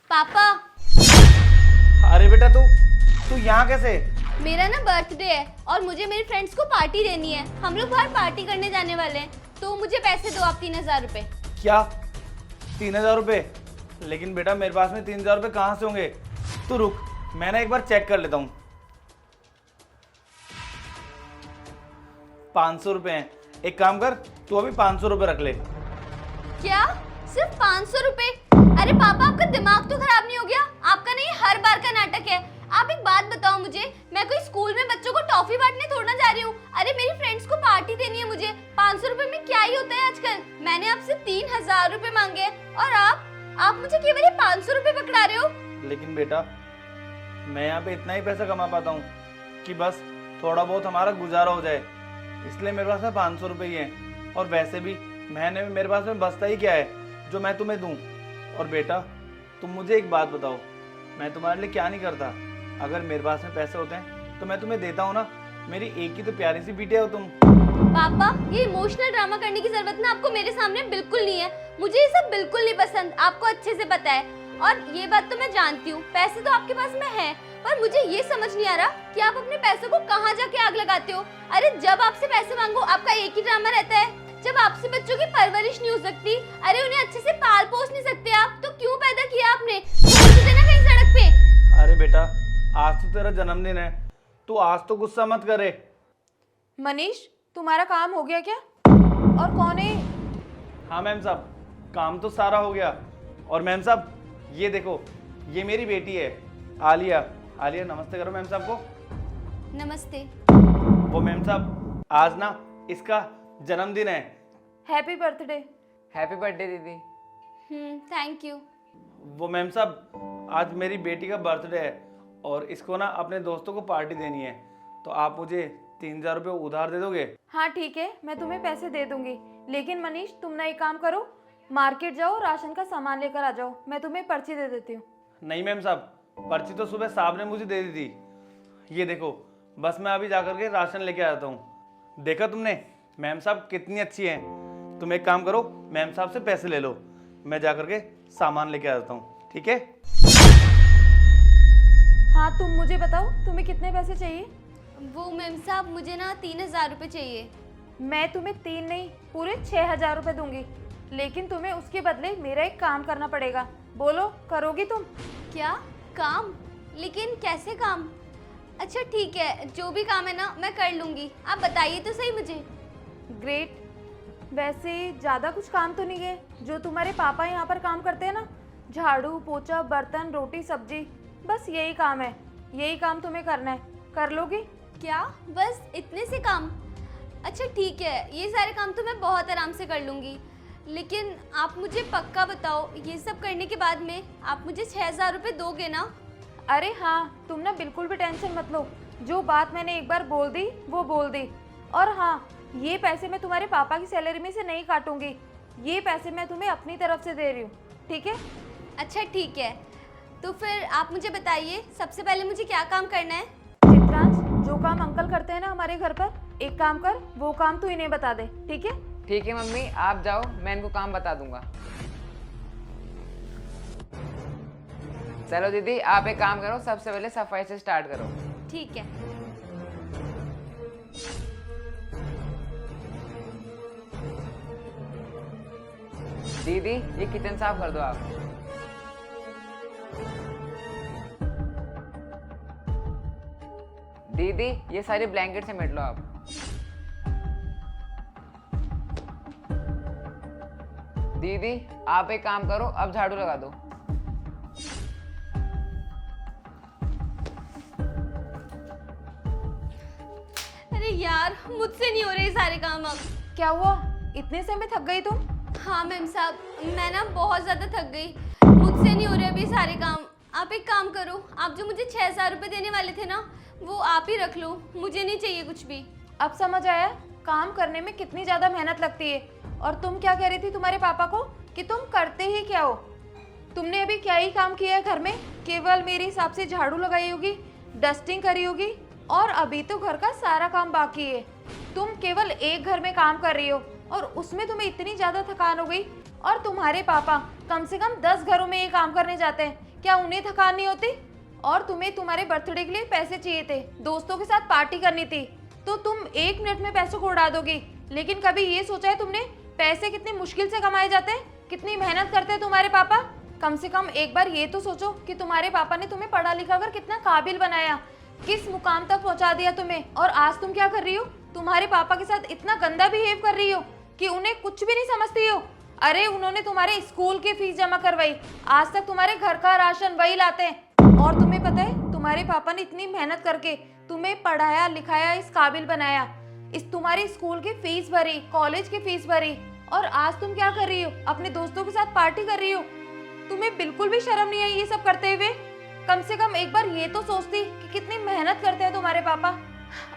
पापा, अरे बेटा तू तू यहाँ कैसे? मेरा ना बर्थडे है और मुझे मेरी फ्रेंड्स को पार्टी देनी है। हम लोग बाहर पार्टी करने जाने वाले हैं, तो मुझे पैसे दो आप 3000 रुपए। क्या 3000 रुपये? लेकिन बेटा मेरे पास में 3000 रुपये कहाँ से होंगे? तू रुक, मैं ना एक बार चेक कर लेता हूँ। 500 रुपये हैं। एक काम कर, तू अभी 500 रुपये रख ले। क्या सिर्फ 500 रुपए? अरे पापा, आपका दिमाग तो खराब नहीं हो गया? आपका नहीं हर बार का नाटक है। आप एक बात बताओ मुझे, मैं कोई स्कूल में बच्चों को टॉफी बांटने थोड़ा जा रही हूँ। अरे मेरी फ्रेंड्स को पार्टी देनी है मुझे। 500 रुपए में क्या ही होता है आजकल। मैंने आपसे 3000 रुपए मांगे हैं और आप मुझे केवल ये 500 रुपए पकड़ा रहे हो। लेकिन बेटा मैं यहाँ पे इतना ही पैसा कमा पाता हूँ कि बस थोड़ा बहुत हमारा गुजारा हो जाए, इसलिए मेरे पास में 500 रुपये ही हैं। और वैसे भी महीने में मेरे पास में बचता ही क्या है जो मैं तुम्हें दूँ। और बेटा तुम मुझे एक बात बताओ, मैं तुम्हारे लिए क्या नहीं करता? अगर मेरे पास में पैसे होते हैं तो मैं तुम्हें देता हूँ ना। मेरी एक ही तो प्यारी सी बिटिया हो तुम। पापा, ये इमोशनल ड्रामा करने की जरूरत ना आपको मेरे सामने बिल्कुल नहीं है। मुझे ये सब बिल्कुल नहीं पसंद, आपको अच्छे से पता है। और ये बात तो मैं जानती हूँ, पैसे तो आपके पास में है, पर मुझे ये समझ नहीं आ रहा कि आप अपने पैसों को कहाँ जाके आग लगाते हो। अरे जब आपसे पैसे मांगो आपका एक ही ड्रामा रहता है। जब आपसे बच्चों की परवरिश नहीं हो सकती, अरे उन्हें अच्छे से पाल पोस नहीं सकते आप, तो क्यों पैदा किया आपने? छोड़ तो देना कहीं सड़क पे। अरे बेटा आज तो तेरा जन्मदिन है, तू आज तो गुस्सा मत करे। मनीष, तुम्हारा काम हो गया क्या? और कौन है? हाँ मैम साहब, काम तो सारा हो गया। और मैम साहब ये देखो, ये मेरी बेटी है आलिया। आलिया नमस्ते करो मैम साहब को। नमस्ते। वो मैम साहब आज ना इसका जन्मदिन है। Happy birthday. हैप्पी बर्थडे दीदी। Thank you. वो मैम साहब आज मेरी बेटी का बर्थडे है और इसको ना अपने दोस्तों को पार्टी देनी है, तो आप मुझे 3000 रुपये उधार दे दोगे? हाँ ठीक है, मैं तुम्हें पैसे दे दूंगी, लेकिन मनीष तुम ना एक काम करो, मार्केट जाओ, राशन का सामान लेकर आ जाओ, मैं तुम्हें पर्ची दे देती हूँ। नहीं मैम साहब, पर्ची तो सुबह साहब ने मुझे दे दी थी। ये देखो, बस मैं अभी जाकर के राशन लेके आता हूँ। देखा तुमने मैम साहब कितनी अच्छी हैं। तुम एक काम करो, मैम साहब से पैसे ले लो, मैं जाकर के सामान लेके आता हूँ, ठीक है? हाँ तुम मुझे बताओ, तुम्हें कितने पैसे चाहिए? वो मैम साहब मुझे ना 3000 रुपए चाहिए। मैं तुम्हें 3 नहीं पूरे 6000 रुपये दूंगी, लेकिन तुम्हें उसके बदले मेरा एक काम करना पड़ेगा। बोलो, करोगी तुम? क्या काम? लेकिन कैसे काम? अच्छा ठीक है, जो भी काम है ना मैं कर लूंगी, आप बताइए तो सही मुझे। ग्रेट। वैसे ज़्यादा कुछ काम तो नहीं है, जो तुम्हारे पापा यहाँ पर काम करते हैं ना, झाड़ू पोछा बर्तन रोटी सब्जी, बस यही काम है। यही काम तुम्हें करना है, कर लोगी? क्या बस इतने से काम? अच्छा ठीक है, ये सारे काम तो मैं बहुत आराम से कर लूँगी, लेकिन आप मुझे पक्का बताओ ये सब करने के बाद में आप मुझे 6000 रुपये दोगे ना? अरे हाँ, तुम ना बिल्कुल भी टेंशन मत लो, जो बात मैंने एक बार बोल दी वो बोल दी। और हाँ, ये पैसे मैं तुम्हारे पापा की सैलरी में से नहीं काटूंगी, ये पैसे मैं तुम्हें अपनी तरफ से दे रही हूँ, ठीक है? अच्छा ठीक है, तो फिर आप मुझे बताइए सबसे पहले मुझे क्या काम करना है? चित्रांश, जो काम अंकल करते हैं ना हमारे घर पर, एक काम कर, वो काम तू इन्हें बता दे, ठीक है? ठीक है मम्मी, आप जाओ, मैं इनको काम बता दूंगा। चलो दीदी, आप एक काम करो, सबसे पहले सफाई से स्टार्ट करो। ठीक है। दीदी ये किचन साफ कर दो आप। दीदी ये सारी ब्लैंकेट समेट लो आप। दीदी आप एक काम करो, अब झाड़ू लगा दो। अरे यार मुझसे नहीं हो रहे सारे काम अब। क्या हुआ, इतने से में थक गई तुम? हाँ मैम साहब, मैं ना बहुत ज़्यादा थक गई, मुझसे नहीं हो रहे अभी सारे काम। आप एक काम करो, आप जो मुझे 6000 रुपये देने वाले थे ना, वो आप ही रख लो, मुझे नहीं चाहिए कुछ भी। अब समझ आया काम करने में कितनी ज़्यादा मेहनत लगती है। और तुम क्या कह रही थी तुम्हारे पापा को कि तुम करते ही क्या हो? तुमने अभी क्या ही काम किया है घर में? केवल मेरे हिसाब से झाड़ू लगाई होगी, डस्टिंग करी होगी, और अभी तो घर का सारा काम बाकी है। तुम केवल एक घर में काम कर रही हो और उसमें तुम्हें इतनी ज़्यादा थकान हो गई। और तुम्हारे पापा कम से कम 10 घरों में ये काम करने जाते हैं, क्या उन्हें थकान नहीं होती? और तुम्हें तुम्हारे बर्थडे के लिए पैसे चाहिए थे, दोस्तों के साथ पार्टी करनी थी, तो तुम 1 मिनट में पैसों को उड़ा दोगी। लेकिन कभी ये सोचा है तुमने पैसे कितनी मुश्किल से कमाए जाते हैं, कितनी मेहनत करते हैं तुम्हारे पापा? कम से कम एक बार ये तो सोचो कि तुम्हारे पापा ने तुम्हें पढ़ा लिखा कर कितना काबिल बनाया, किस मुकाम तक पहुंचा दिया तुम्हें, और आज तुम क्या कर रही हो? तुम्हारे पापा के साथ इतना गंदा बिहेव कर रही हो कि उन्हें कुछ भी नहीं समझती हो। अरे उन्होंने तुम्हारे स्कूल की फीस जमा करवाई, आज तक तुम्हारे घर का राशन वही लाते हैं। और तुम्हें पता है तुम्हारे पापा ने इतनी मेहनत करके तुम्हें पढ़ाया लिखाया, इस काबिल बनाया, इस तुम्हारी स्कूल की फीस भरी, कॉलेज की फीस भरी, और आज तुम क्या कर रही हो? अपने दोस्तों के साथ पार्टी कर रही हो। तुम्हें बिल्कुल भी शर्म नहीं आई ये सब करते हुए? कम से कम एक बार ये तो सोचती कि कितनी मेहनत करते हैं तुम्हारे पापा।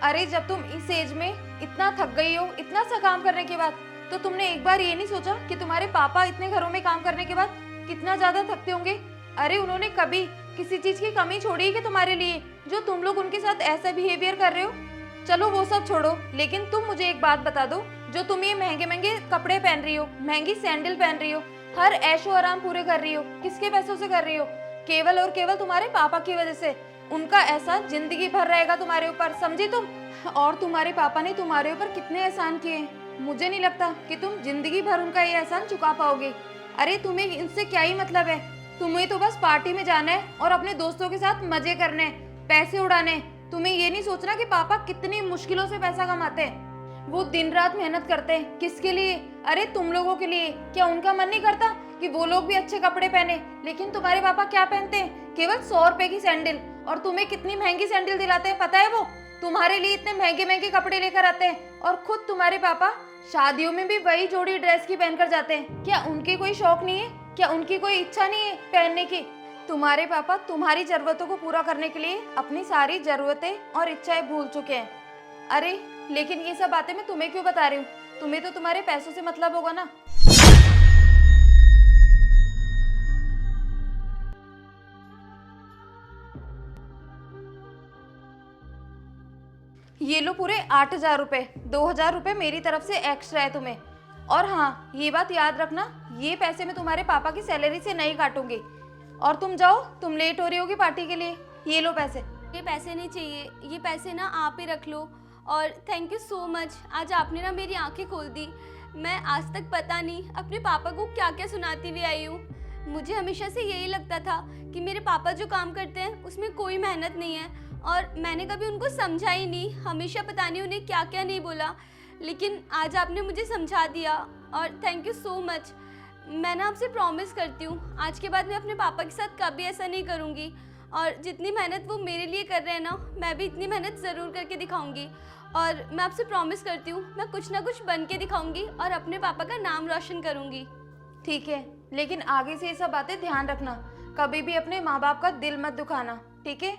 अरे जब तुम इस एज में इतना थक गई हो, इतना सा काम करने के बाद, तो तुमने एक बार ये नहीं सोचा कि तुम्हारे पापा इतने घरों में काम करने के बाद कितना ज्यादा थकते होंगे? अरे उन्होंने कभी किसी चीज की कमी छोड़ी है कि तुम्हारे लिए, जो तुम लोग उनके साथ ऐसा बिहेवियर कर रहे हो? चलो वो सब छोड़ो, लेकिन तुम मुझे एक बात बता दो, जो तुम ये महंगे महंगे कपड़े पहन रही हो, महंगी सैंडल पहन रही हो, हर ऐशो आराम पूरे कर रही हो, किसके पैसों से कर रही हो? केवल और केवल तुम्हारे पापा की वजह से। उनका एहसान जिंदगी भर रहेगा तुम्हारे ऊपर, समझी तुम? और तुम्हारे पापा ने तुम्हारे ऊपर कितने एहसान किए, मुझे नहीं लगता कि तुम जिंदगी भर उनका ये एहसान चुका पाओगे। अरे तुम्हें इनसे क्या ही मतलब है? तुम्हें तो बस पार्टी में जाना है और अपने दोस्तों के साथ मजे करने, पैसे उड़ाने। तुम्हें ये नहीं सोचना कि पापा कितनी मुश्किलों से पैसा कमाते हैं। वो दिन रात मेहनत करते हैं, किसके लिए? अरे तुम लोगों के लिए। क्या उनका मन नहीं करता कि वो लोग भी अच्छे कपड़े पहने? लेकिन तुम्हारे पापा क्या पहनते हैं? केवल 100 रुपए की सैंडल। और तुम्हें कितनी महंगी सैंडल दिलाते हैं पता है? वो तुम्हारे लिए इतने महंगे महंगे कपड़े लेकर आते हैं, और खुद तुम्हारे पापा शादियों में भी वही जोड़ी ड्रेस की पहनकर जाते हैं। क्या उनके कोई शौक नहीं है? क्या उनकी कोई इच्छा नहीं है पहनने की? तुम्हारे पापा तुम्हारी जरूरतों को पूरा करने के लिए अपनी सारी जरूरतें और इच्छाएं भूल चुके हैं। अरे लेकिन ये सब बातें मैं तुम्हें क्यों बता रही हूँ? तुम्हें तो तुम्हारे पैसों से मतलब होगा ना। ये लो पूरे 8,000 रुपए, 2,000 रुपए मेरी तरफ से एक्स्ट्रा है तुम्हें। और हाँ, ये बात याद रखना, ये पैसे मैं तुम्हारे पापा की सैलरी से नहीं काटूंगी। और तुम जाओ, तुम लेट हो रही होगी पार्टी के लिए। ये लो पैसे। ये पैसे नहीं चाहिए, ये पैसे ना आप ही रख लो। और थैंक यू सो मच, आज आपने ना मेरी आंखें खोल दी। मैं आज तक पता नहीं अपने पापा को क्या क्या सुनाती हुई आई हूँ। मुझे हमेशा से यही लगता था कि मेरे पापा जो काम करते हैं उसमें कोई मेहनत नहीं है, और मैंने कभी उनको समझा ही नहीं। हमेशा पता नहीं उन्हें क्या क्या नहीं बोला, लेकिन आज आपने मुझे समझा दिया, और थैंक यू सो मच। मैं ना आपसे प्रॉमिस करती हूँ, आज के बाद मैं अपने पापा के साथ कभी ऐसा नहीं करूँगी, और जितनी मेहनत वो मेरे लिए कर रहे हैं ना, मैं भी इतनी मेहनत ज़रूर करके दिखाऊंगी। और मैं आपसे प्रॉमिस करती हूँ, मैं कुछ ना कुछ बन के दिखाऊंगी और अपने पापा का नाम रोशन करूँगी। ठीक है, लेकिन आगे से ये सब बातें ध्यान रखना, कभी भी अपने माँ बाप का दिल मत दुखाना, ठीक है?